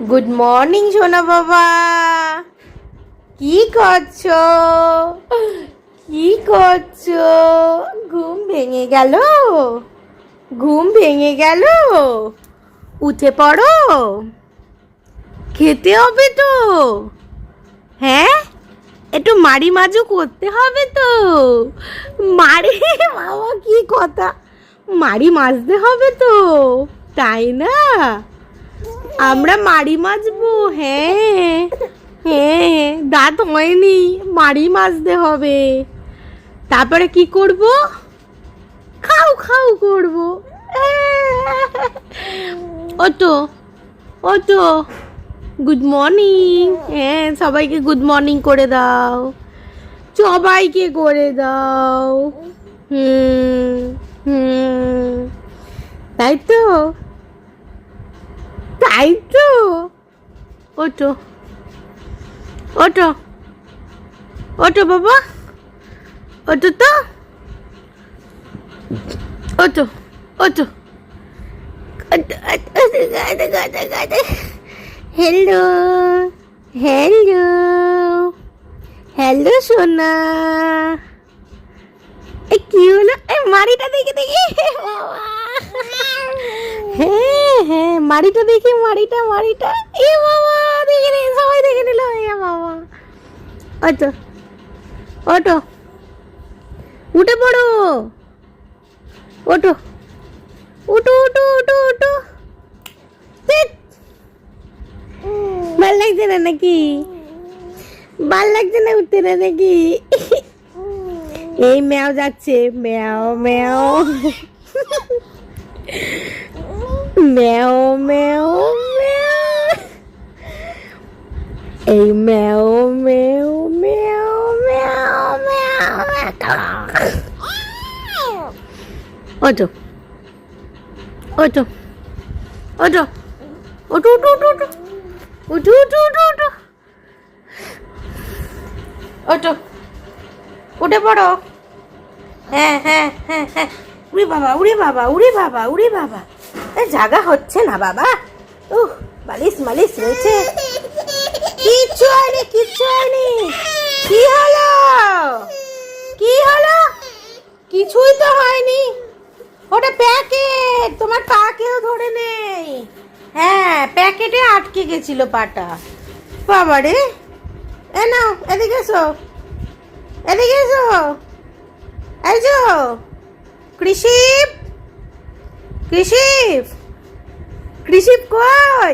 Good morning সোনা বাবা। কি করছো? কি করছো? ঘুম ভেঙে গেল? ঘুম ভেঙে গেল? উঠে পড়ো, খেতে হবে তো। হ্যাঁ, একটু মাড়ি মাজু করতে হবে তো। মাড়ি বাবা, কি কথা! মাড়ি মাজতে হবে তো, তাই না? আমরা মাড়ি মাজবো। হ্যাঁ হ্যাঁ, দাঁত হয়নি, মাড়ি মাজতে হবে। তারপরে কি করব? খাও খাও করব। ওটো ওটো, গুড মর্নিং। হ্যাঁ, সবাইকে গুড মর্নিং করে দাও, সবাইকে করে দাও। হুম হুম, তাই তো, তাই তো। ওটো ওটো ওটো বাবা, ওটো তো, ওটো ওটো। হ্যালো হ্যালো হ্যালো সোনা। কি হলো? মাড়িটা দেখে দেখি বাবা। হ্যাঁ হ্যাঁ, মাড়িটা দেখি, মাড়িটা মাড়িটা। এ বাবা, দেখে নে, সবাই দেখে নিল। এ বাবা, ওটো ওটো, উঠে পড়ো, ওটো উঠো উঠো উঠো উঠো। ভাল লাগছে না নাকি? ভাল লাগছে না উঠতে না নাকি? এই ম্যাও যাচ্ছে, ম্যাও ম্যাও ম্যাও ম্যাও ম্যাও। এই ম্যাও ম্যাও ম্যাও ম্যাও ম্যাও। ওঠো ওঠো ওঠো ওঠো ওঠো ওঠো ওঠো উঠো উঠো উঠো উঠো, ওঠো, উঠে পড়ো। হ্যাঁ হ্যাঁ হ্যাঁ হ্যাঁ। উড়ে বাবা, উড়ে বাবা, উড়ে বাবা, উড়ে বাবা। জাগা হচ্ছে না বাবা। বালিশ মালিশ রয়েছে। কিচ্ছু হয়নি, কিচ্ছু হয়নি। কি হলো? কি হলো? কিছুই তো হয়নি। ওটা প্যাকেট, তোমার পা কেউ ধরে নেই। হ্যাঁ, প্যাকেটে আটকে গেছিল পাটা। বাবা রে, এ নাও, এদিকে এসো, এদিকে এসো। এই যো কৃষিপ, কৃষিপ, কৃষিপ কই?